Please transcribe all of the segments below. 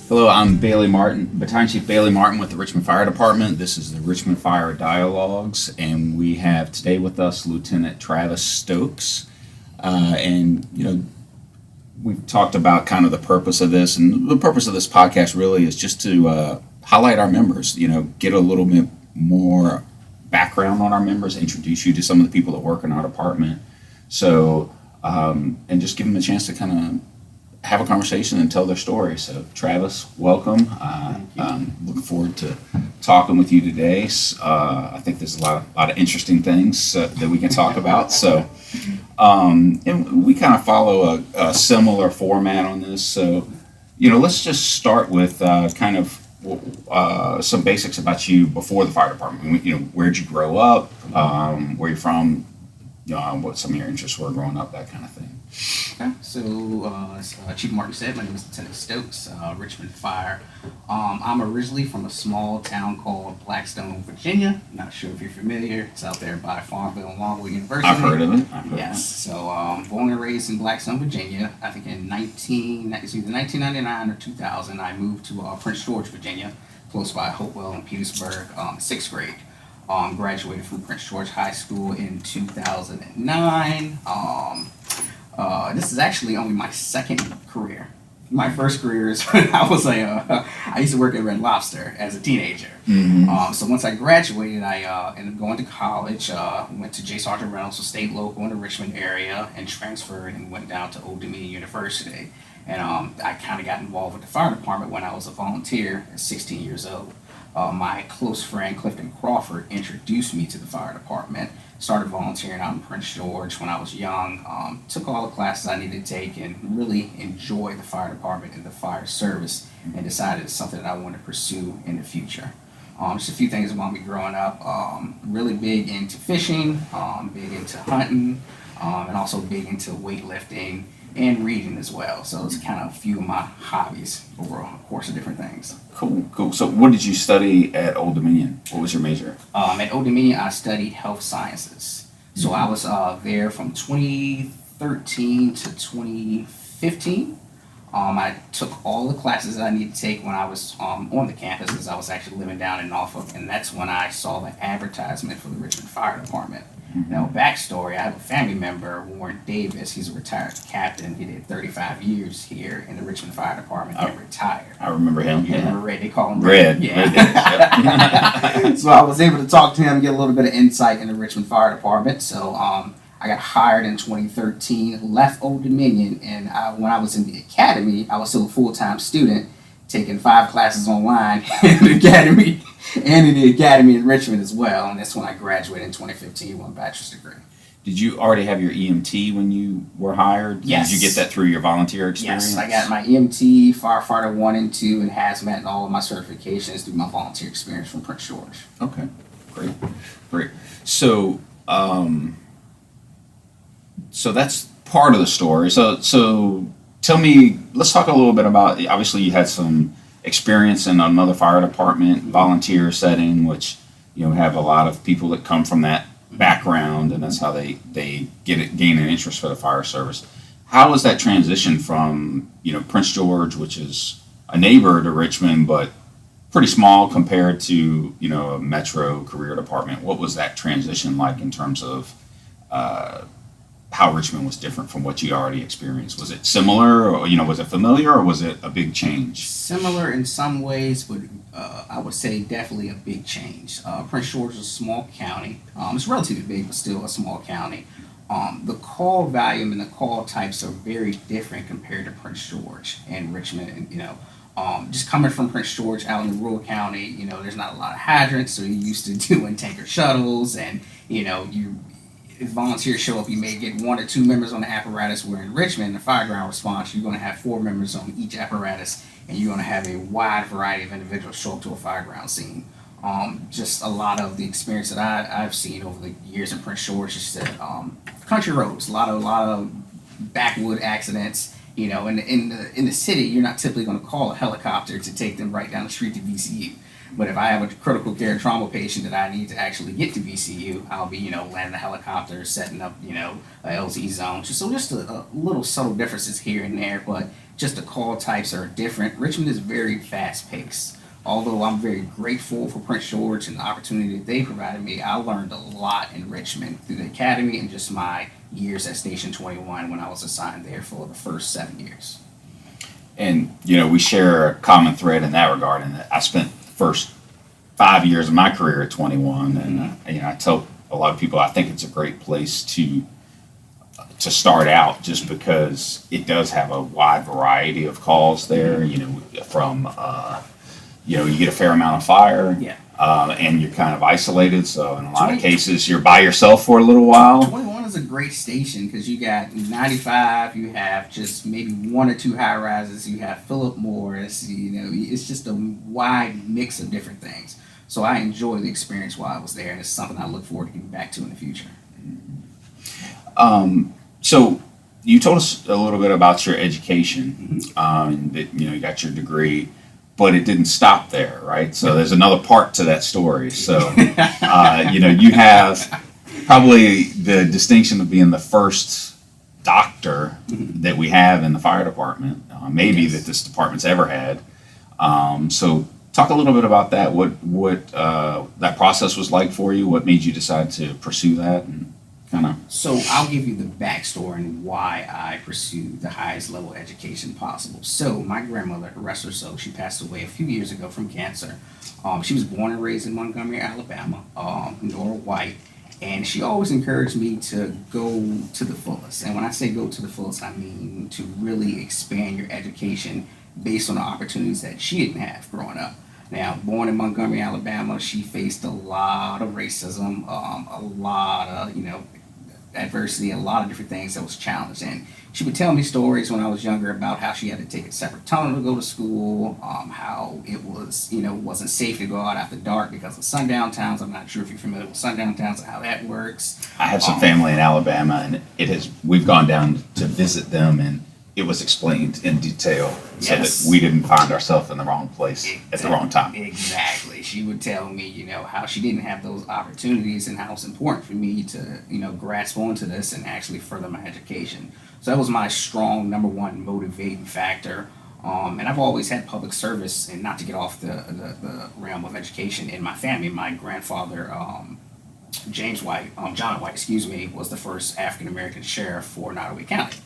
Hello, I'm Bailey Martin, Battalion Chief Bailey Martin with the Richmond Fire Department. This is the Richmond Fire Dialogues, and we have today with us Lieutenant Travis Stokes. We've talked about kind of the purpose of this, and the purpose of this podcast really is just to highlight our members, get a little bit more background on our members, introduce you to some of the people that work in our department. And just give them a chance to kind of have a conversation and tell their story. So, Travis, welcome. Looking forward to talking with you today. I think there's a lot of interesting things that we can talk about. So, and we kind of follow a similar format on this. So, let's just start with some basics about you before the fire department. Where'd you grow up? Where you're from? What some of your interests were growing up, that kind of thing. Okay, so as Chief Martin said, my name is Lieutenant Stokes, Richmond Fire. I'm originally from a small town called Blackstone, Virginia. Not sure if you're familiar. It's out there by Farmville and Longwood University. I've heard of it. Yes. So born and raised in Blackstone, Virginia. I think in it's either 1999 or 2000, I moved to Prince George, Virginia, close by Hopewell and Petersburg, sixth grade. Graduated from Prince George High School in 2009. This is actually only my second career. My first career is when I used to work at Red Lobster as a teenager. Mm-hmm. So once I graduated, I ended up going to college, went to J. Sargent Reynolds, a state local in the Richmond area, and transferred and went down to Old Dominion University. And I kind of got involved with the fire department when I was a volunteer at 16 years old. My close friend Clifton Crawford introduced me to the fire department. Started volunteering out in Prince George when I was young. Took all the classes I needed to take and really enjoyed the fire department and the fire service, and decided it's something that I want to pursue in the future. Just a few things about me growing up. Really big into fishing, big into hunting, and also big into weightlifting and reading as well. So it's kind of a few of my hobbies over a course of different things. Cool. So what did you study at Old Dominion? What was your major? At Old Dominion, I studied health sciences. So I was there from 2013 to 2015. I took all the classes that I needed to take when I was on the campus, as I was actually living down in Norfolk, and that's when I saw the advertisement for the Richmond Fire Department. Now, backstory, I have a family member, Warren Davis. He's a retired captain. He did 35 years here in the Richmond Fire Department and retired. I remember him. Yeah. Remember Red? They call him Red. Yeah. Red. So I was able to talk to him, get a little bit of insight in the Richmond Fire Department. So I got hired in 2013, left Old Dominion, and when I was in the academy, I was still a full-time student, taking 5 classes online in the academy and in the academy in Richmond as well. And that's when I graduated in 2015 with a bachelor's degree. Did you already have your EMT when you were hired? Yes. Did you get that through your volunteer experience? Yes, I got my EMT, firefighter 1 and 2, and hazmat, and all of my certifications through my volunteer experience from Prince George. Okay, great. So, so that's part of the story. So tell me, let's talk a little bit about, obviously you had some experience in another fire department, volunteer setting, which, have a lot of people that come from that background, and that's how they gain an interest for the fire service. How was that transition from, Prince George, which is a neighbor to Richmond, but pretty small compared to, a metro career department? What was that transition like in terms of how Richmond was different from what you already experienced? Was it similar, or was it familiar, or was it a big change? Similar in some ways, but I would say definitely a big change. Prince George is a small county. It's relatively big, but still a small county. The call volume and the call types are very different compared to Prince George and Richmond. And just coming from Prince George out in the rural county, there's not a lot of hydrants, so you're used to doing tanker shuttles, and if volunteers show up, you may get 1 or 2 members on the apparatus, where in Richmond, the fire ground response, you're going to have 4 members on each apparatus, and you're going to have a wide variety of individuals show up to a fire ground scene. Just a lot of the experience that I've seen over the years in Prince George is that country roads, a lot of backwood accidents. In the city, you're not typically going to call a helicopter to take them right down the street to VCU. But if I have a critical care trauma patient that I need to actually get to VCU, I'll be, landing a helicopter, setting up, a LZ zone. So just a little subtle differences here and there, but just the call types are different. Richmond is very fast paced. Although I'm very grateful for Prince George and the opportunity that they provided me, I learned a lot in Richmond through the academy and just my years at Station 21 when I was assigned there for the first 7 years. And, we share a common thread in that regard. And I spent the first 5 years of my career at 21. And, I tell a lot of people I think it's a great place to start out just because it does have a wide variety of calls there, from, you get a fair amount of fire. Yeah. And you're kind of isolated. So in a lot of cases, you're by yourself for a little while. 21 is a great station because you got 95, you have just maybe one or two high rises, you have Philip Morris, it's just a wide mix of different things. So I enjoy the experience while I was there, and it's something I look forward to getting back to in the future. So you told us a little bit about your education, and that you got your degree, but it didn't stop there, right? So there's another part to that story. So you have probably the distinction of being the first doctor that we have in the fire department, maybe that this department's ever had. So talk a little bit about that. What that process was like for you. What made you decide to pursue that? And So I'll give you the backstory and why I pursued the highest level education possible. So my grandmother, rest her soul, she passed away a few years ago from cancer. She was born and raised in Montgomery, Alabama, Nora White, and she always encouraged me to go to the fullest. And when I say go to the fullest, I mean to really expand your education based on the opportunities that she didn't have growing up. Now, born in Montgomery, Alabama, she faced a lot of racism, a lot of, adversity, a lot of different things that was challenged. And she would tell me stories when I was younger about how she had to take a separate tunnel to go to school, how it was, wasn't safe to go out after dark because of sundown towns. I'm not sure if you're familiar with sundown towns and how that works. I have some family in Alabama, and we've gone down to visit them, and it was explained in detail so that we didn't find ourselves in the wrong place at the wrong time. Exactly. She would tell me, how she didn't have those opportunities and how it's important for me to, grasp onto this and actually further my education. So that was my strong number one motivating factor. And I've always had public service, and not to get off the realm of education in my family. My grandfather, John White, was the first African American sheriff for Nottoway County.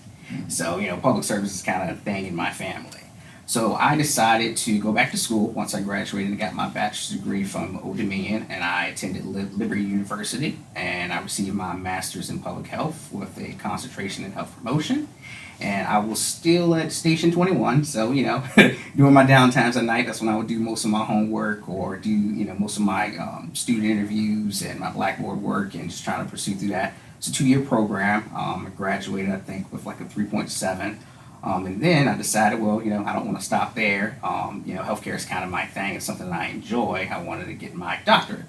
So, public service is kind of a thing in my family. So I decided to go back to school once I graduated and got my bachelor's degree from Old Dominion, and I attended Liberty University, and I received my master's in public health with a concentration in health promotion. And I was still at Station 21, so, during my downtimes at night, that's when I would do most of my homework or do, most of my student interviews and my Blackboard work and just trying to pursue through that. It's a 2-year program. I graduated, I think, with like a 3.7. And then I decided, well, I don't want to stop there. Healthcare is kind of my thing. It's something that I enjoy. I wanted to get my doctorate.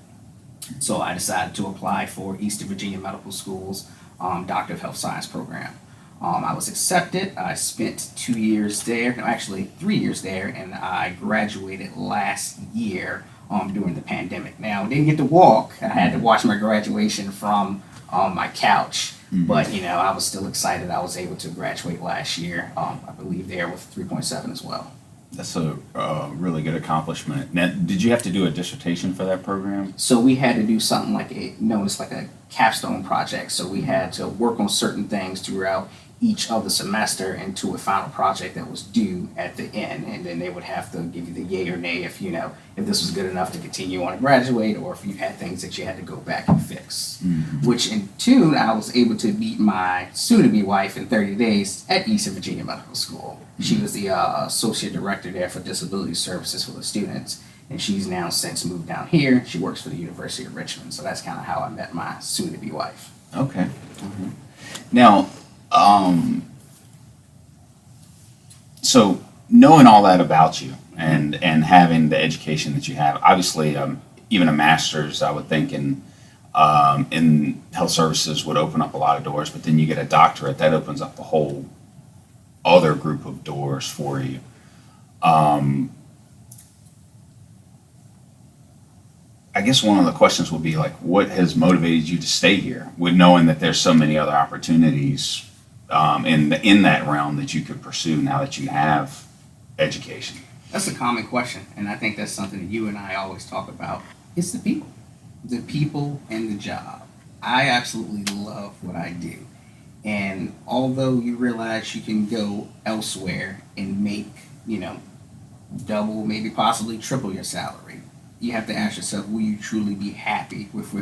So I decided to apply for Eastern Virginia Medical School's Doctor of Health Science program. I was accepted. I spent 2 years there, no, actually 3 years there, and I graduated last year during the pandemic. Now, I didn't get to walk. I had to watch my graduation from my couch. But, I was still excited. I was able to graduate last year, I believe there with 3.7 as well. That's a really good accomplishment. Now, did you have to do a dissertation for that program? So we had to do something known as like a capstone project. So we had to work on certain things throughout each of the semester into a final project that was due at the end, and then they would have to give you the yay or nay if if this was good enough to continue on and graduate, or if you had things that you had to go back and fix. Which in tune, I was able to meet my soon-to-be wife in 30 days at Eastern Virginia Medical School. She was the associate director there for disability services for the students, and she's now since moved down here. She works for the University of Richmond, so that's kind of how I met my soon-to-be wife. Okay. Now, so knowing all that about you and having the education that you have, obviously, even a master's, I would think, in health services would open up a lot of doors, but then you get a doctorate, that opens up a whole other group of doors for you. I guess one of the questions will be like, what has motivated you to stay here, with knowing that there's so many other opportunities in that realm that you could pursue now that you have education? That's a common question, and I think that's something that you and I always talk about. It's the people and the job. I absolutely love what I do. And although you realize you can go elsewhere and make, you know, double, maybe possibly triple your salary, you have to ask yourself, will you truly be happy with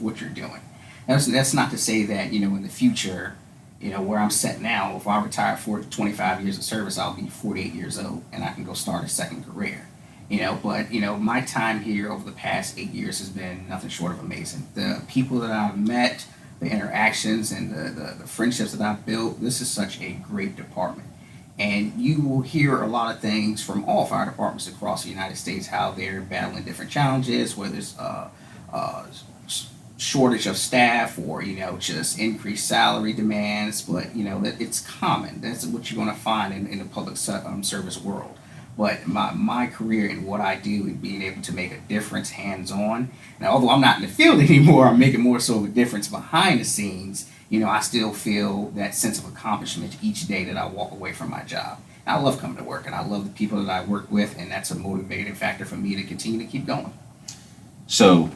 what you're doing? That's not to say that, you know, in the future, you know, where I'm set now, if I retire for 25 years of service, I'll be 48 years old and I can go start a second career. You know, but, you know, my time here over the past 8 years has been nothing short of amazing. The people that I've met, the interactions and the friendships that I've built, this is such a great department. And you will hear a lot of things from all fire departments across the United States, how they're battling different challenges, whether it's shortage of staff or, you know, just increased salary demands. But, you know, that it's common. That's what you're going to find in the public service world. But my career and what I do and being able to make a difference hands on, now although I'm not in the field anymore, I'm making more so of a difference behind the scenes. You know, I still feel that sense of accomplishment each day that I walk away from my job. And I love coming to work and I love the people that I work with, and that's a motivating factor for me to continue to keep going. So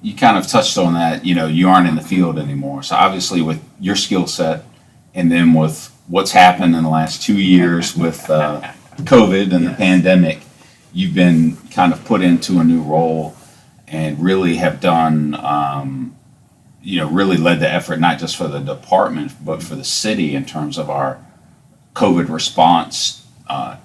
you kind of touched on that, you know, you aren't in the field anymore. So obviously with your skill set and then with what's happened in the last 2 years with COVID and the Yes. pandemic, you've been kind of put into a new role and really have done, you know, really led the effort, not just for the department, but for the city in terms of our COVID response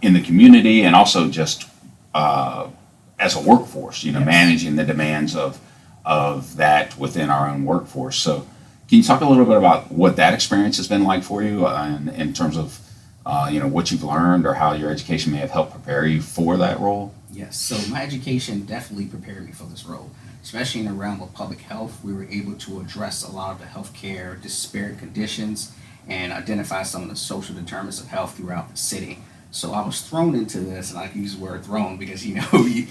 in the community and also just as a workforce, you know, Yes. managing the demands of that within our own workforce. So can you talk a little bit about what that experience has been like for you in terms of you know, what you've learned or how your education may have helped prepare you for that role? Yes, so my education definitely prepared me for this role, especially in the realm of public health. We were able to address a lot of the healthcare disparate conditions and identify some of the social determinants of health throughout the city. So I was thrown into this, and I use the word thrown because, you know, you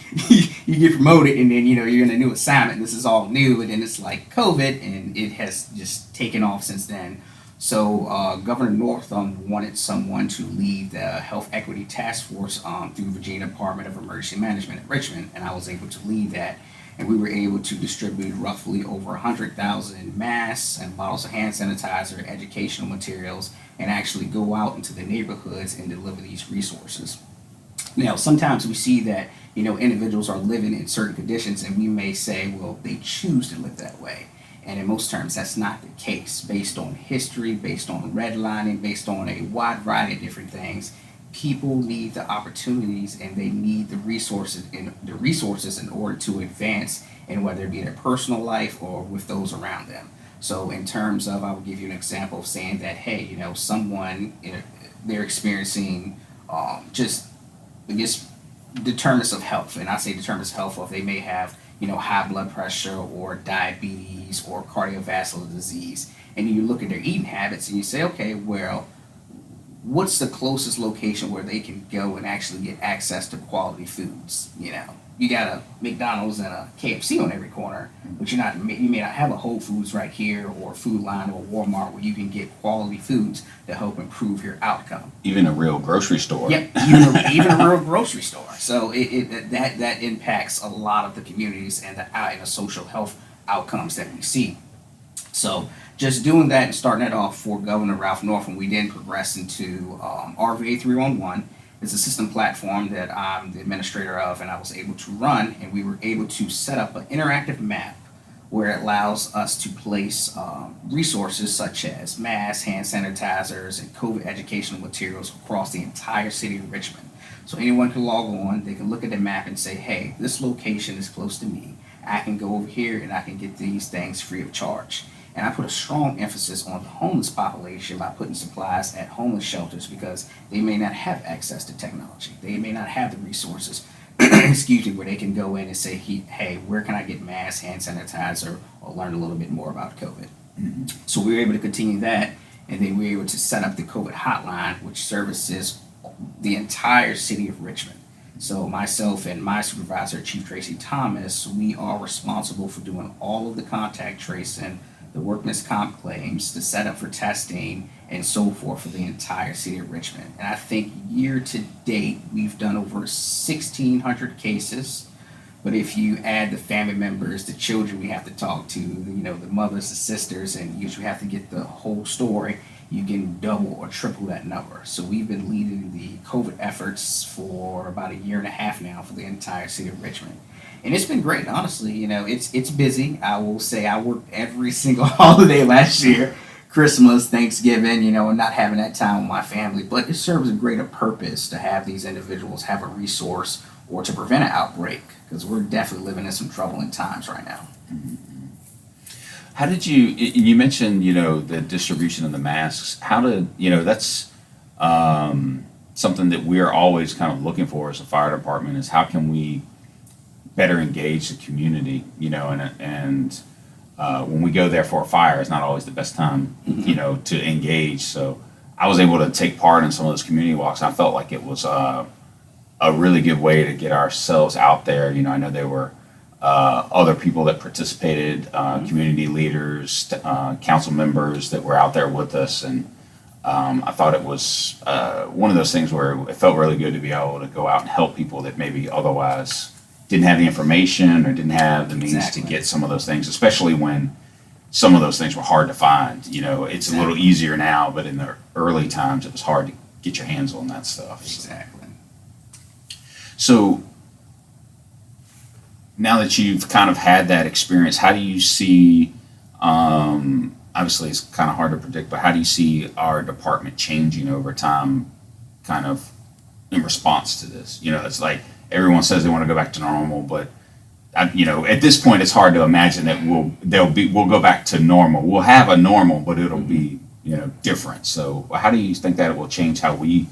get promoted and then, you know, you're in a new assignment. This is all new, and then it's like COVID, and it has just taken off since then. So Governor Northam wanted someone to lead the Health Equity Task Force through Virginia Department of Emergency Management at Richmond, and I was able to lead that. And we were able to distribute roughly over 100,000 masks and bottles of hand sanitizer, educational materials, and actually go out into the neighborhoods and deliver these resources. Now, sometimes we see that, you know, individuals are living in certain conditions, and we may say, well, they choose to live that way. And in most terms, that's not the case. Based on history, based on redlining, based on a wide variety of different things, people need the opportunities and they need the resources in order to advance, in whether it be their personal life or with those around them. So, in terms of, I will give you an example of saying that, hey, you know, someone, you know, they're experiencing just, I guess, determinants of health, and I say determinants of health, or if they may have, you know, high blood pressure or diabetes or cardiovascular disease, and you look at their eating habits and you say, okay, well, what's the closest location where they can go and actually get access to quality foods? You know, you got a McDonald's and a KFC on every corner, but you may not have a Whole Foods right here or Food Line or Walmart where you can get quality foods to help improve your outcome. Even a real grocery store. Yep, even a real grocery store. So that impacts a lot of the communities and the social health outcomes that we see. So just doing that and starting that off for Governor Ralph Northam, we then progressed into RVA 311. It's a system platform that I'm the administrator of, and I was able to run, and we were able to set up an interactive map where it allows us to place resources such as masks, hand sanitizers, and COVID educational materials across the entire city of Richmond. So anyone can log on, they can look at the map and say, hey, this location is close to me. I can go over here and I can get these things free of charge. And I put a strong emphasis on the homeless population by putting supplies at homeless shelters because they may not have access to technology. They may not have the resources, excuse me, where they can go in and say, hey, where can I get masks, hand sanitizer, or learn a little bit more about COVID. Mm-hmm. So we were able to continue that, and then we were able to set up the COVID hotline, which services the entire city of Richmond. So myself and my supervisor, Chief Tracy Thomas, we are responsible for doing all of the contact tracing, the workman's comp claims, the setup for testing, and so forth for the entire city of Richmond. And I think year to date, we've done over 1,600 cases. But if you add the family members, the children we have to talk to, the mothers, the sisters, and you have to get the whole story, you can double or triple that number. So we've been leading the COVID efforts for about a year and a half now for the entire city of Richmond. And it's been great, honestly. It's busy. I will say I worked every single holiday last year, Christmas, Thanksgiving, and not having that time with my family. But it serves a greater purpose to have these individuals have a resource or to prevent an outbreak, because we're definitely living in some troubling times right now. How did you mentioned, the distribution of the masks. How did, that's something that we're always kind of looking for as a fire department, is how can we better engage the community, and when we go there for a fire, it's not always the best time, to engage. So I was able to take part in some of those community walks. I felt like it was a really good way to get ourselves out there. I know there were other people that participated, community leaders, council members that were out there with us, and I thought it was one of those things where it felt really good to be able to go out and help people that maybe otherwise didn't have the information or didn't have the means to get some of those things, especially when some of those things were hard to find. It's a little easier now, but in the early times it was hard to get your hands on that stuff. Exactly. So now that you've kind of had that experience, how do you see, obviously it's kind of hard to predict, but how do you see our department changing over time, kind of in response to this? It's like everyone says they want to go back to normal, but at this point it's hard to imagine that we'll go back to normal. We'll have a normal, but it'll be, different. So how do you think that it will change how we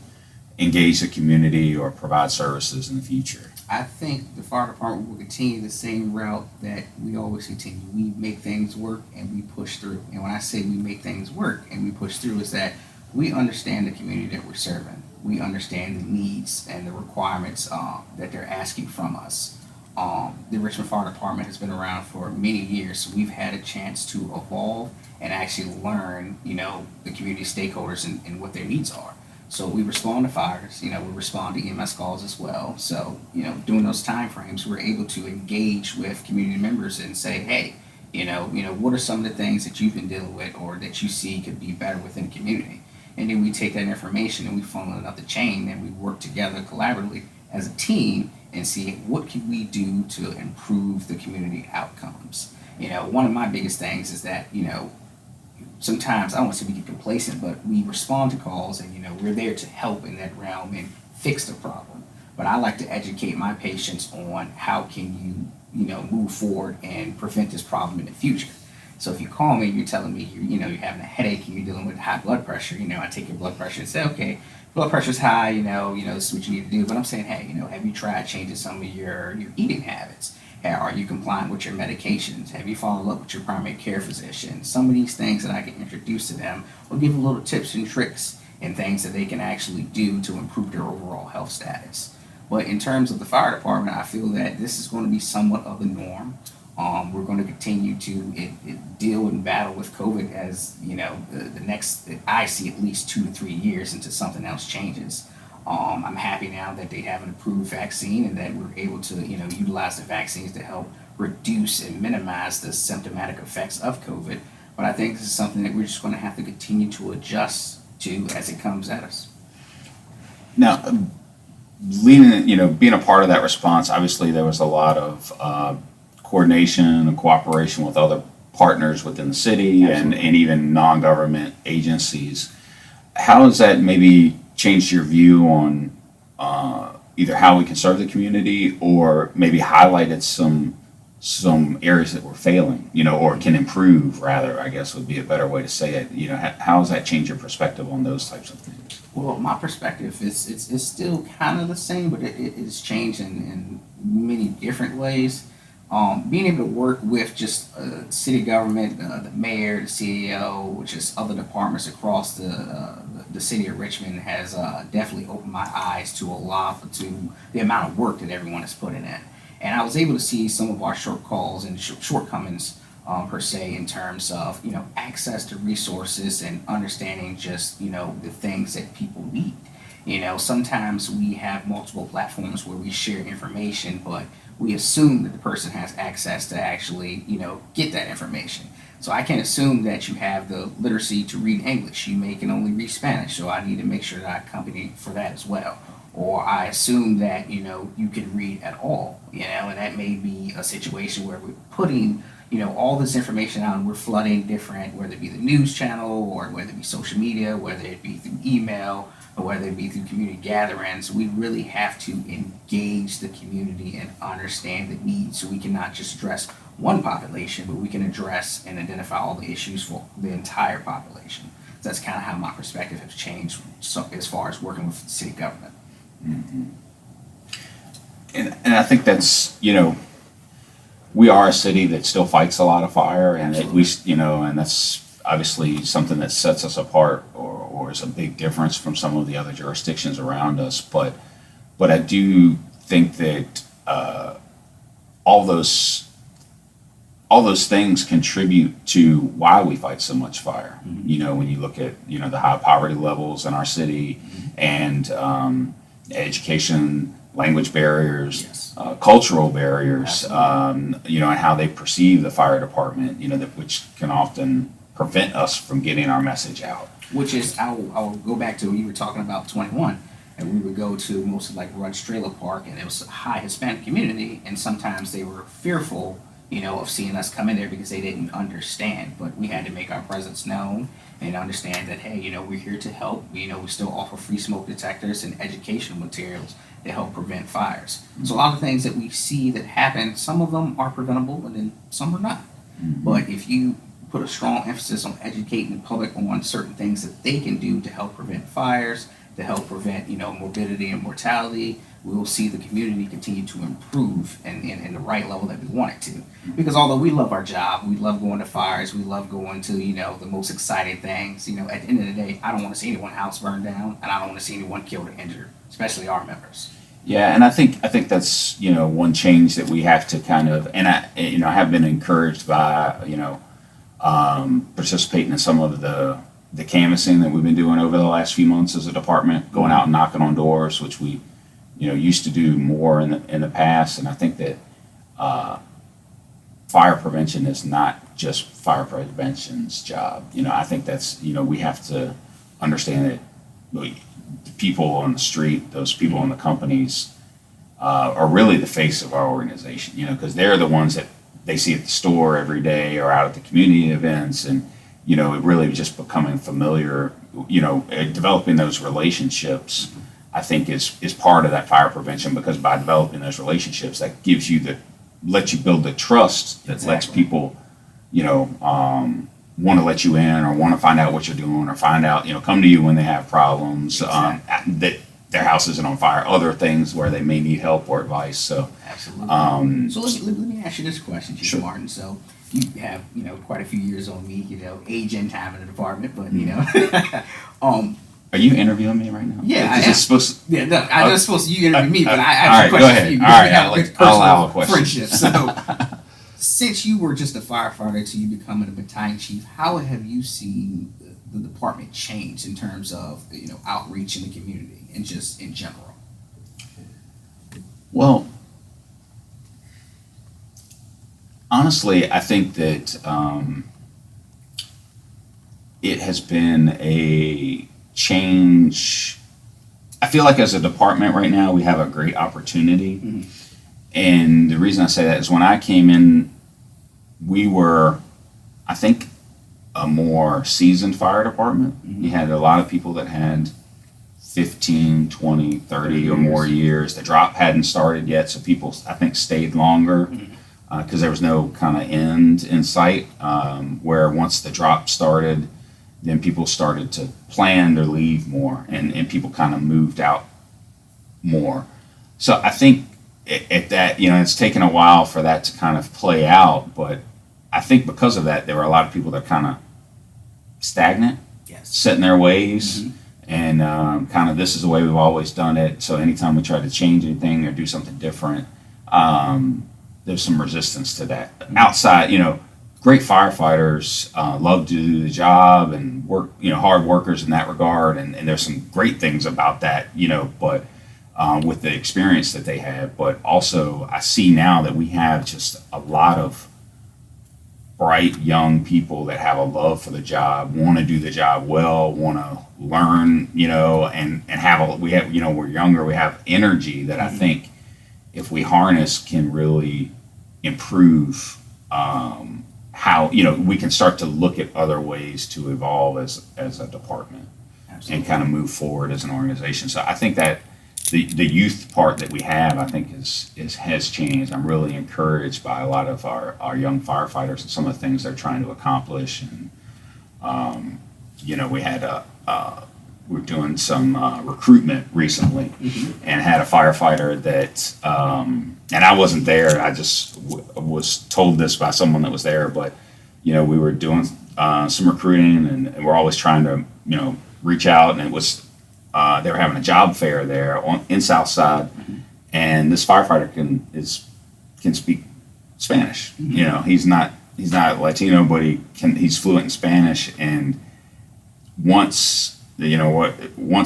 engage the community or provide services in the future? I think the fire department will continue the same route that we always continue. We make things work and we push through. And when I say we make things work and we push through, is that we understand the community that we're serving. We understand the needs and the requirements that they're asking from us. The Richmond Fire Department has been around for many years, so we've had a chance to evolve and actually learn, the community stakeholders and what their needs are. So we respond to fires, we respond to EMS calls as well. So, during those time frames, we're able to engage with community members and say, hey, what are some of the things that you've been dealing with or that you see could be better within the community? And then we take that information and we funnel it up the chain and we work together collaboratively as a team and see what can we do to improve the community outcomes. One of my biggest things is that, sometimes, I don't want to say we get complacent, but we respond to calls and, we're there to help in that realm and fix the problem. But I like to educate my patients on how can you, move forward and prevent this problem in the future. So if you call me, you're telling me you're having a headache and you're dealing with high blood pressure, I take your blood pressure and say, okay, blood pressure's high, this is what you need to do. But I'm saying, hey, have you tried changing some of your eating habits? Are you compliant with your medications? Have you followed up with your primary care physician? Some of these things that I can introduce to them will give them little tips and tricks and things that they can actually do to improve their overall health status. But in terms of the fire department, I feel that this is going to be somewhat of the norm. We're going to continue to deal and battle with COVID as, the next, I see at least 2 to 3 years until something else changes. I'm happy now that they have an approved vaccine and that we're able to, utilize the vaccines to help reduce and minimize the symptomatic effects of COVID. But I think this is something that we're just going to have to continue to adjust to as it comes at us. Now, being a part of that response, obviously there was a lot of coordination and cooperation with other partners within the city and even non-government agencies. How has that maybe changed your view on either how we can serve the community or maybe highlighted some areas that were failing, or can improve, rather, I guess would be a better way to say it. How has that changed your perspective on those types of things? Well, my perspective is still kind of the same, but it's changed in many different ways. Being able to work with just city government, the mayor, the CEO, just other departments across the the city of Richmond has definitely opened my eyes to to the amount of work that everyone is putting in. And I was able to see some of our shortfalls and shortcomings per se in terms of access to resources and understanding just the things that people need. Sometimes we have multiple platforms where we share information, but we assume that the person has access to actually get that information. So I can assume that you have the literacy to read English. You can only read Spanish, so I need to make sure that I accompany for that as well. Or I assume that you can read at all, and that may be a situation where we're putting all this information out and we're flooding different, whether it be the news channel or whether it be social media, whether it be through email or whether it be through community gatherings. We really have to engage the community and understand the needs, so we can not just address one population, but we can address and identify all the issues for the entire population. So that's kind of how my perspective has changed as far as working with city government. Mm-hmm. And I think that's, we are a city that still fights a lot of fire, and and that's obviously something that sets us apart, or is a big difference from some of the other jurisdictions around us. But I do think that all those things contribute to why we fight so much fire. Mm-hmm. When you look at the high poverty levels in our city, Mm-hmm. and education, language barriers, Yes. Cultural barriers, Absolutely. and how they perceive the fire department, which can often prevent us from getting our message out. Which is, I'll go back to when you were talking about 21, and we would go to mostly like Rudge Trailer Park, and it was a high Hispanic community, and sometimes they were fearful, of seeing us come in there because they didn't understand. But we had to make our presence known and understand that, hey, we're here to help. We still offer free smoke detectors and educational materials to help prevent fires. So a lot of things that we see that happen, some of them are preventable and then some are not. Mm-hmm. But if you put a strong emphasis on educating the public on certain things that they can do to help prevent fires, to help prevent, morbidity and mortality, we will see the community continue to improve in the right level that we want it to. Because although we love our job, we love going to fires, we love going to, the most exciting things, at the end of the day, I don't want to see anyone's house burned down, and I don't want to see anyone killed or injured, especially our members. Yeah, and I think that's one change that we have to kind of, and I have been encouraged by participating in some of the canvassing that we've been doing over the last few months as a department, going out and knocking on doors, which we used to do more in the past. And I think that fire prevention is not just fire prevention's job. I think that's we have to understand that the people on the street, those people in the companies, are really the face of our organization. Because they're the ones that they see at the store every day or out at the community events, and it really just becoming familiar. Developing those relationships, I think is part of that fire prevention, because by developing those relationships, that lets you build the trust that Exactly. lets people, want to let you in, or want to find out what you're doing, or find out, come to you when they have problems, Exactly. that their house isn't on fire, other things where they may need help or advice. So, Absolutely. So let me ask you this question, Chief Sure. Martin. So you have, quite a few years on me, age and time in the department, but, are you interviewing me right now? Yeah, I Is am. this supposed to, yeah, no, I was supposed to you interview me, but I all have right, a go question ahead. for you. All because right, we have a good I'll allow a personal question. friendship. So since you were just a firefighter to you becoming a battalion chief, how have you seen the department change in terms of outreach in the community and just in general? Well, honestly, I think that it has been a change. I feel like as a department right now, we have a great opportunity. Mhm. And the reason I say that is when I came in, we were, I think, a more seasoned fire department. Mhm. You had a lot of people that had 15, 20, 30 or more years. The drop hadn't started yet, so people, I think, stayed longer because there was no kind of end in sight. Where once the drop started, then people started to plan to leave more, and people kind of moved out more. So I think at that, it's taken a while for that to kind of play out, but I think because of that, there were a lot of people that kind of stagnant, Yes. set in their ways, Mhm. and kind of this is the way we've always done it. So anytime we try to change anything or do something different, there's some resistance to that. Outside, great firefighters love to do the job and work, hard workers in that regard, and there's some great things about that, but with the experience that they have. But also, I see now that we have just a lot of bright young people that have a love for the job, want to do the job well, want to learn, and we're younger, we have energy that I think if we harness can really improve how we can start to look at other ways to evolve as a department. Absolutely. And kind of move forward as an organization. So I think that the youth part that we have, I think has changed. I'm really encouraged by a lot of our young firefighters and some of the things they're trying to accomplish. And we had we were doing some recruitment recently, and had a firefighter that and I wasn't there. I just was told this by someone that was there. But we were doing some recruiting, and we're always trying to reach out. And it was they were having a job fair there in Southside, and this firefighter can speak Spanish. He's not Latino, but he's fluent in Spanish. And once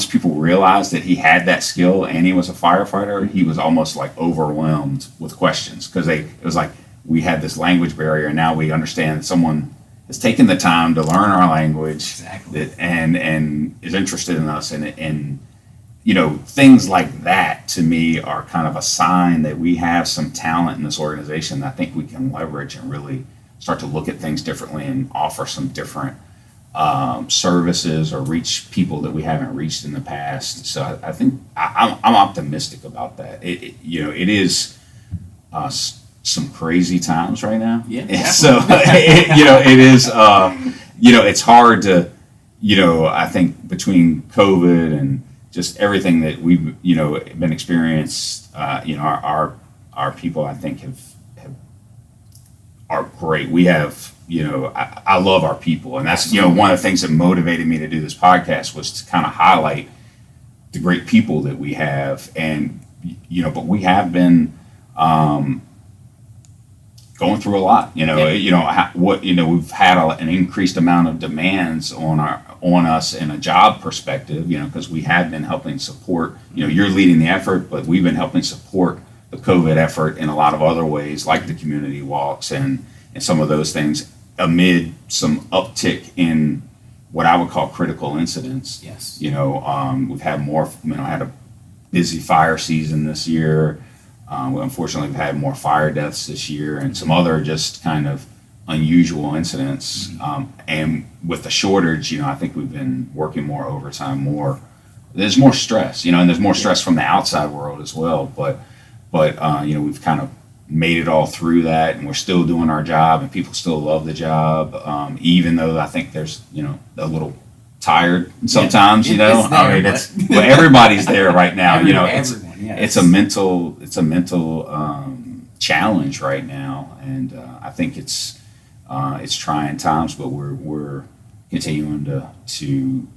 people realized that he had that skill and he was a firefighter, he was almost like overwhelmed with questions, because it was like we had this language barrier, and now we understand that someone has taken the time to learn our language. Exactly. and is interested in us, and things like that to me are kind of a sign that we have some talent in this organization that I think we can leverage and really start to look at things differently and offer some different services or reach people that we haven't reached in the past. So I think I'm optimistic about that. It is some crazy times right now. Yeah. So it is. It's hard to. I think between COVID and just everything that we've been experienced, our people, I think are great. We have. I love our people, and that's one of the things that motivated me to do this podcast was to kind of highlight the great people that we have. And but we have been going through a lot. We've had an increased amount of demands on us in a job perspective. Because we have been helping support. You're leading the effort, but we've been helping support the COVID effort in a lot of other ways, like the community walks and some of those things, amid some uptick in what I would call critical incidents. Yes. We've had more. Had a busy fire season this year. Unfortunately, we've had more fire deaths this year, and some other just kind of unusual incidents. And with the shortage, I think we've been working more overtime. There's more stress. And there's more stress from the outside world as well. But we've kind of made it all through that, and we're still doing our job, and people still love the job, even though I think there's a little tired sometimes. But everybody's there right now. It's a mental challenge right now, and I think it's trying times, but we're continuing to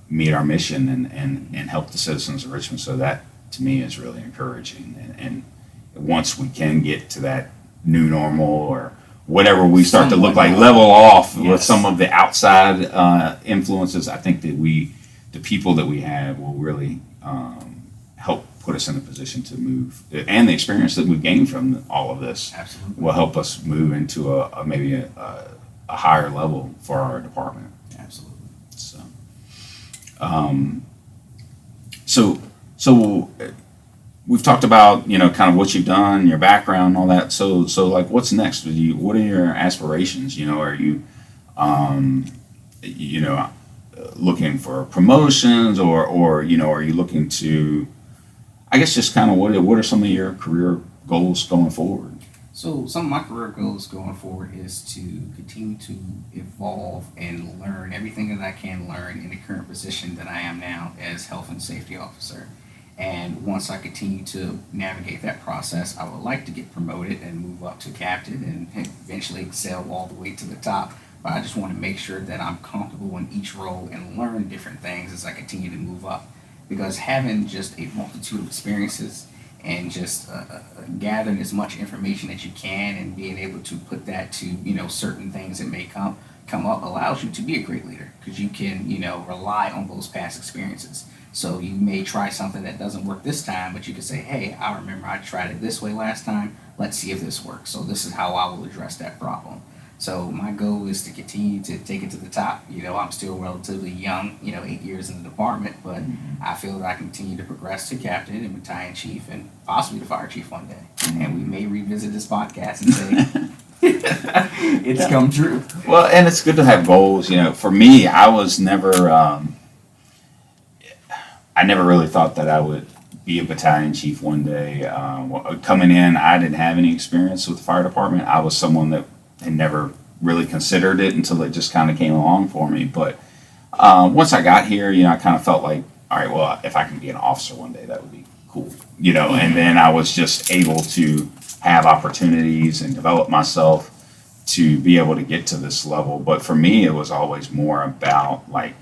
meet our mission and help the citizens of Richmond. So that to me is really encouraging, and once we can get to that new normal or whatever we start to look like, level off with some of the outside influences, I think that the people that we have will really help put us in a position to move, and the experience that we've gained from all of this will help us move into maybe a higher level for our department. Absolutely. So we've talked about kind of what you've done, your background, and all that. So like, what's next with you? What are your aspirations? Are you looking for promotions, or are you looking to, I guess, just kind of what are some of your career goals going forward? So some of my career goals going forward is to continue to evolve and learn everything that I can learn in the current position that I am now as health and safety officer. And once I continue to navigate that process, I would like to get promoted and move up to captain and eventually excel all the way to the top. but I just want to make sure that I'm comfortable in each role and learn different things as I continue to move up. Because having just a multitude of experiences and just gathering as much information as you can and being able to put that to certain things that may come up allows you to be a great leader because you can rely on those past experiences. So you may try something that doesn't work this time, but you can say, hey, I remember I tried it this way last time. Let's see if this works. So this is how I will address that problem. So my goal is to continue to take it to the top. I'm still relatively young, 8 years in the department, but I feel that I can continue to progress to captain and battalion chief and possibly the fire chief one day. And we may revisit this podcast and say, it's come true. Well, and it's good to have goals. For me, I was never, I never really thought that I would be a battalion chief one day. Coming in, I didn't have any experience with the fire department. I was someone that had never really considered it until it just kind of came along for me. But once I got here, I kind of felt like, all right, well, if I can be an officer one day, that would be cool. And then I was just able to have opportunities and develop myself to be able to get to this level. But for me, it was always more about like,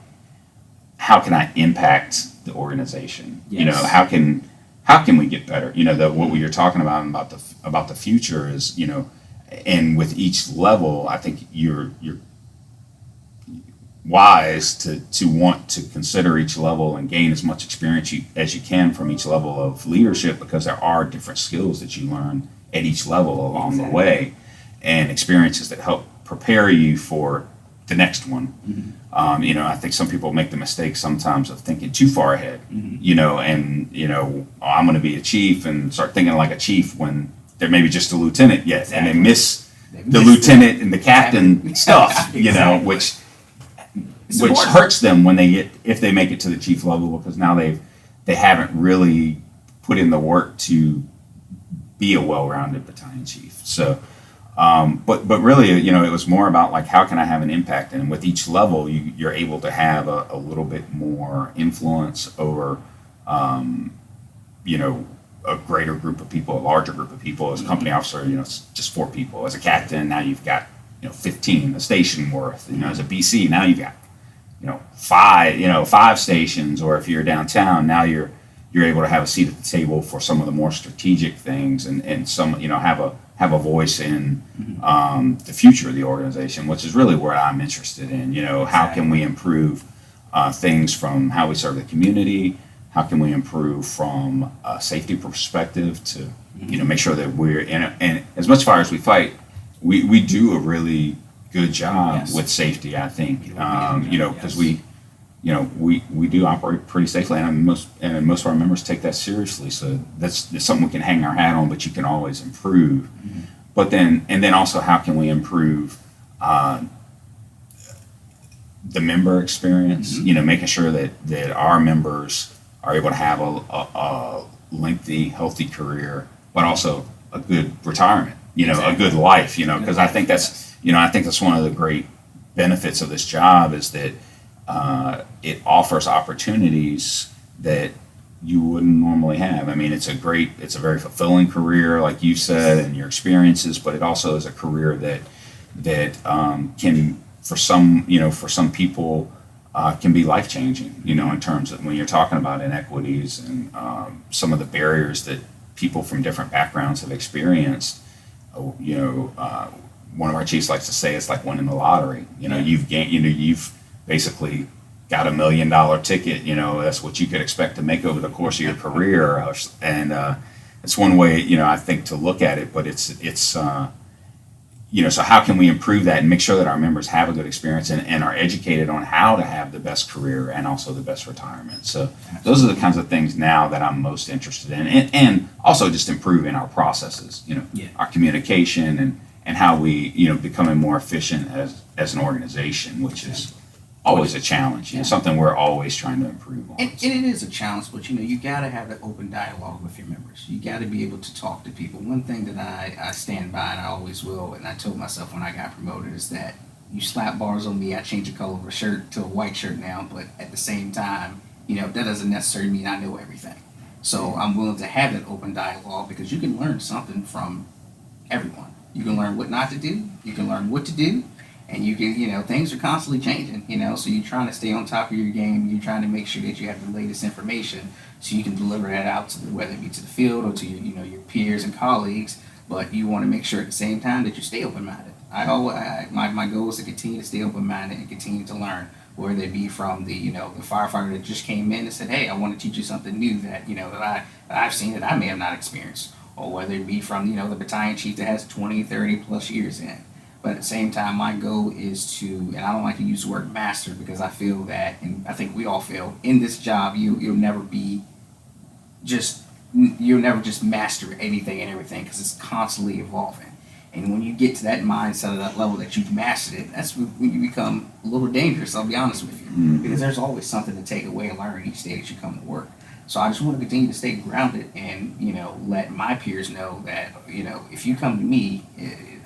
how can I impact the organization? Yes. How can we get better? What we were talking about the future is, and with each level, I think you're wise to want to consider each level and gain as much experience as you can from each level of leadership, because there are different skills that you learn at each level along the way, and experiences that help prepare you for the next one. I think some people make the mistake sometimes of thinking too far ahead, I'm going to be a chief and start thinking like a chief when they're maybe just a lieutenant yet, Exactly. and they miss the lieutenant and the captain stuff, Exactly. which important. hurts them if they make it to the chief level, because now they haven't really put in the work to be a well-rounded battalion chief. So, but really, it was more about like, how can I have an impact? And with each level, you're able to have a little bit more influence over, a greater group of people, a larger group of people. As a company officer, it's just 4 people. As a captain, now you've got 15, a station worth. As a BC, now you've got 5 stations. Or if you're downtown, now you're able to have a seat at the table for some of the more strategic things, and some have a voice in the future of the organization, which is really where I'm interested in. How can we improve things from how we serve the community? How can we improve from a safety perspective to make sure that we're in and as much fire as we fight, we do a really good job with safety, I think. Because we do operate pretty safely, and most of our members take that seriously. So that's something we can hang our hat on, but you can always improve. But then also, how can we improve the member experience? Making sure that our members are able to have a lengthy, healthy career, but also a good retirement. A good life. Because I think that's one of the great benefits of this job is that it offers opportunities that you wouldn't normally have. I mean, it's a very fulfilling career, like you said, and your experiences, but it also is a career that can, for some people, can be life-changing, in terms of when you're talking about inequities and some of the barriers that people from different backgrounds have experienced. One of our chiefs likes to say it's like winning the lottery. You've basically got $1 million ticket. That's what you could expect to make over the course of your career, and it's one way I think to look at it. But it's so how can we improve that and make sure that our members have a good experience and are educated on how to have the best career and also the best retirement. So those are the kinds of things now that I'm most interested in, and also just improving our processes. Our communication and how we becoming more efficient as an organization, which is always a challenge. Something we're always trying to improve on. And it is a challenge, but you got to have that open dialogue with your members. You got to be able to talk to people. One thing that I stand by, and I always will, and I told myself when I got promoted, is that you slap bars on me, I change the color of a shirt to a white shirt now, but at the same time, that doesn't necessarily mean I know everything. So I'm willing to have that open dialogue, because you can learn something from everyone. You can learn what not to do, you can learn what to do, And you can, things are constantly changing, so you're trying to stay on top of your game. You're trying to make sure that you have the latest information so you can deliver that out to whether it be to the field or to your, your peers and colleagues. But you want to make sure at the same time that you stay open-minded. My goal is to continue to stay open-minded and continue to learn, whether it be from the firefighter that just came in and said, hey, I want to teach you something new that that I've seen that I may have not experienced, or whether it be from the battalion chief that has 20, 30 plus years in. But at the same time, my goal is to, and I don't like to use the word master because I feel that, and I think we all feel, in this job you'll never just master anything and everything because it's constantly evolving. And when you get to that mindset of that level that you've mastered it, that's when you become a little dangerous, I'll be honest with you. Because there's always something to take away and learn each day that you come to work. So I just want to continue to stay grounded and, let my peers know that, if you come to me,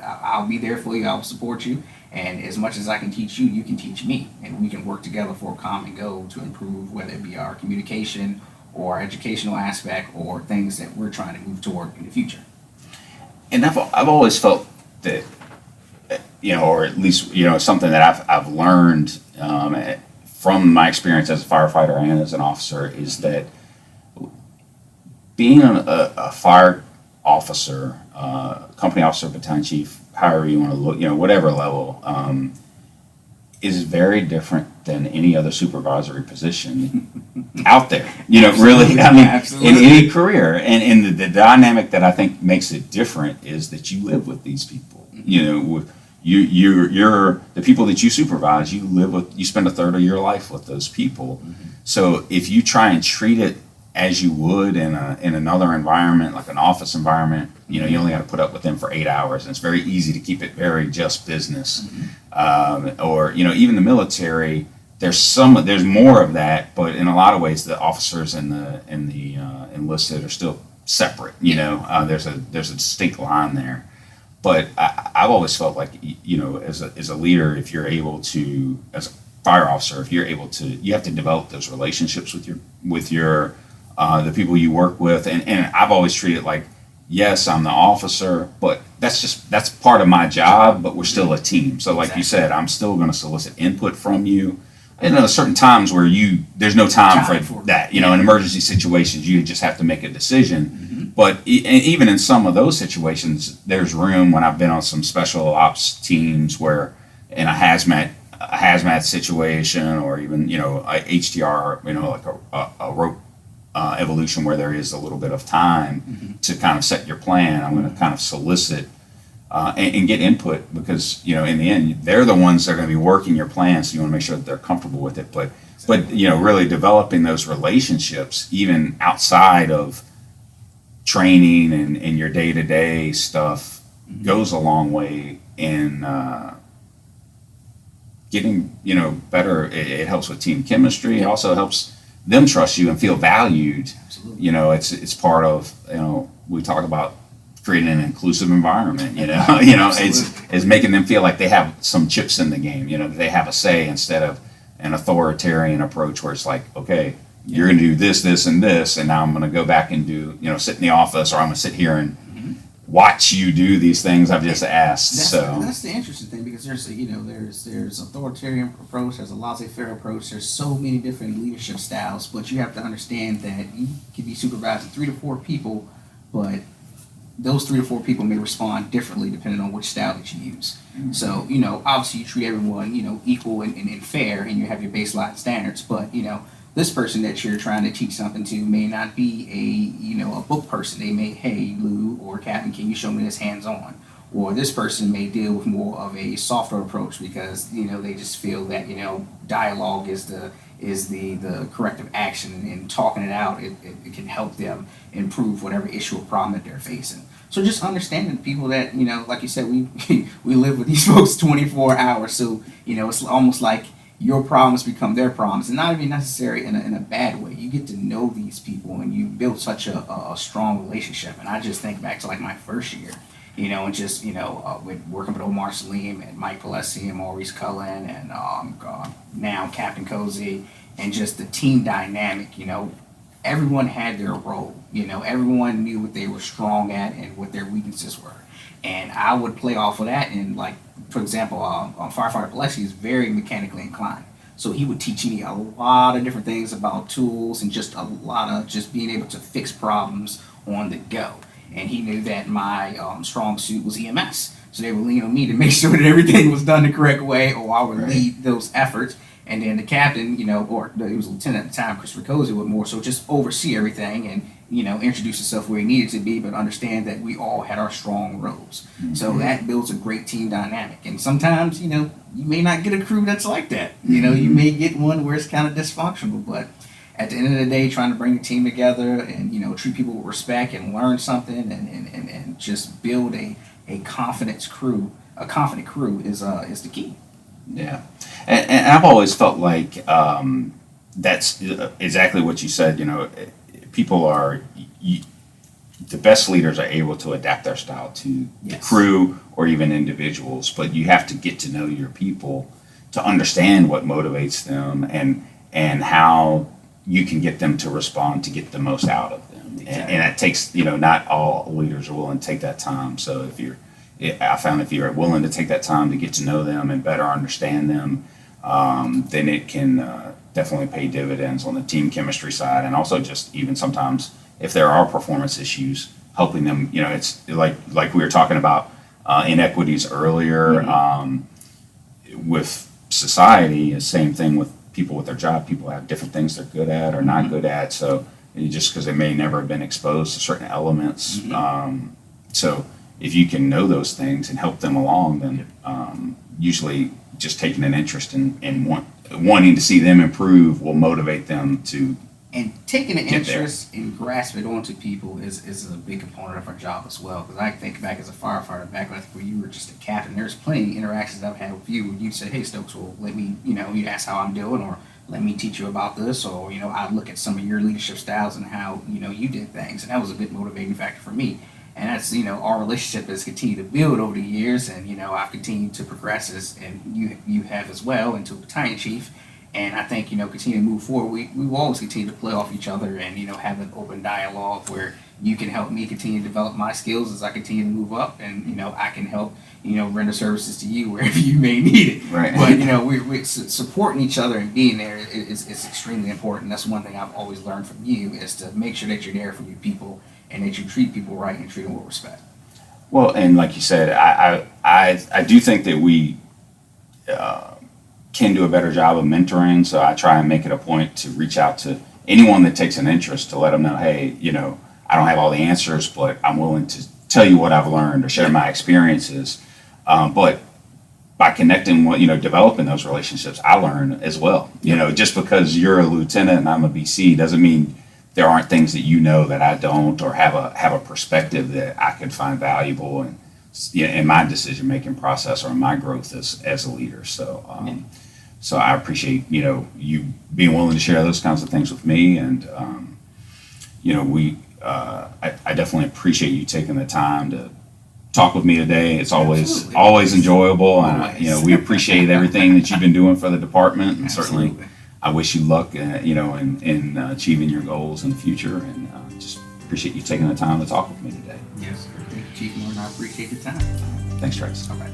I'll be there for you, I'll support you. And as much as I can teach you, you can teach me. And we can work together for a common goal to improve, whether it be our communication or educational aspect or things that we're trying to move toward in the future. And I've always felt that, or at least, something that I've learned from my experience as a firefighter and as an officer is that being a fire officer, company officer, battalion chief, however you want to look, whatever level, is very different than any other supervisory position out there. Really, I mean, absolutely. In any career. And the dynamic that I think makes it different is that you live with these people. You're the people that you supervise. You spend a third of your life with those people. So if you try and treat it as you would in another environment, like an office environment, you only got to put up with them for 8 hours, and it's very easy to keep it very just business. Or even the military, there's more of that, but in a lot of ways, the officers and the enlisted are still separate. There's a distinct line there. But I've always felt like as a leader, if you're able to, as a fire officer, if you're able to, you have to develop those relationships with your the people you work with, and I've always treated like, yes, I'm the officer, but that's part of my job, but we're still a team. So like you said, I'm still going to solicit input from you. And there are certain times where there's no time for that. In emergency situations, you just have to make a decision. But even in some of those situations, there's room when I've been on some special ops teams where in a hazmat situation, or even a HTR, like a rope evolution where there is a little bit of time to kind of set your plan. I'm going to kind of solicit and get input because in the end they're the ones that are going to be working your plan, so you want to make sure that they're comfortable with it. But really developing those relationships even outside of training and your day-to-day stuff goes a long way in getting better. It helps with team chemistry. It also helps them trust you and feel valued. Absolutely. It's part of, we talk about creating an inclusive environment, it's making them feel like they have some chips in the game, that they have a say instead of an authoritarian approach where it's like, okay, you're going to do this, this, and this, and now I'm going to go back and do, sit in the office, or I'm going to sit here and watch you do these things I've just asked. That's the interesting thing, because there's authoritarian approach, there's a laissez-faire approach, there's so many different leadership styles, but you have to understand that you can be supervising 3 to 4 people, but those 3 to 4 people may respond differently depending on which style that you use. So, obviously you treat everyone, equal and fair, and you have your baseline standards, but, this person that you're trying to teach something to may not be a book person. They may, hey, Lou or Captain, can you show me this hands-on? Or this person may deal with more of a softer approach because, they just feel that, dialogue is the corrective action, and talking it out, it can help them improve whatever issue or problem that they're facing. So just understanding people that, like you said, we live with these folks 24 hours. So, it's almost like your problems become their problems, and not even necessarily in a bad way. You get to know these people, and you build such a strong relationship. And I just think back to like my first year, and just with working with Omar Salim and Mike Palesi and Maurice Cullen and now Captain Cozy, and just the team dynamic. Everyone had their role. Everyone knew what they were strong at and what their weaknesses were. And I would play off of that and like for example, firefighter Alexi is very mechanically inclined. So he would teach me a lot of different things about tools and just a lot of just being able to fix problems on the go. And he knew that my strong suit was EMS. So they would lean on me to make sure that everything was done the correct way, or I would lead those efforts. And then the captain, or he was a lieutenant at the time, Christopher Cozy, would more so just oversee everything and, introduce himself where he needed to be, but understand that we all had our strong roles. Mm-hmm. So that builds a great team dynamic. And sometimes, you may not get a crew that's like that. You may get one where it's kind of dysfunctional, but at the end of the day, trying to bring a team together and, treat people with respect and learn something and just build a confident crew is the key. Yeah, and I've always felt like that's exactly what you said. People the best leaders are able to adapt their style to the crew or even individuals, but you have to get to know your people to understand what motivates them and how you can get them to respond to get the most out of them. Exactly. And it takes, not all leaders are willing to take that time. So I found if you're willing to take that time to get to know them and better understand them, then it can definitely pay dividends on the team chemistry side, and also just even sometimes if there are performance issues, helping them. It's like we were talking about inequities earlier. Mm-hmm. With society, the same thing with people with their job. People have different things they're good at or not good at. So just because they may never have been exposed to certain elements, so if you can know those things and help them along, then usually just taking an interest in wanting to see them improve will motivate them to. And taking an interest and grasp it onto people is a big component of our job as well. Because I think back as a firefighter, back where you were just a captain, there's plenty of interactions I've had with you where you'd say, hey, Stokes, well, let me, you ask how I'm doing, or let me teach you about this, or, I look at some of your leadership styles and how, you did things. And that was a good motivating factor for me. And that's, our relationship has continued to build over the years, and, I've continued to progress and you have as well into battalion chief. And I think, continue to move forward. We will always continue to play off each other and, have an open dialogue where you can help me continue to develop my skills as I continue to move up, and, I can help, render services to you wherever you may need it. Right. But, we're supporting each other and being there is extremely important. That's one thing I've always learned from you, is to make sure that you're there for your people and that you treat people right and treat them with respect. Well, and like you said, I do think that we can do a better job of mentoring. So I try and make it a point to reach out to anyone that takes an interest to let them know, hey, I don't have all the answers, but I'm willing to tell you what I've learned or share my experiences. But by connecting, developing those relationships, I learn as well. Just because you're a lieutenant and I'm a BC doesn't mean there aren't things that that I don't, or have a perspective that I could find valuable in my decision making process or in my growth as a leader. So so I appreciate you being willing to share those kinds of things with me, and I definitely appreciate you taking the time to talk with me today. It's always enjoyable, and we appreciate everything that you've been doing for the department, and certainly I wish you luck in achieving your goals in the future, and just appreciate you taking the time to talk with me today. Yes, sir. Thank you, Chief Martin. I appreciate your time. Thanks, Travis. All right.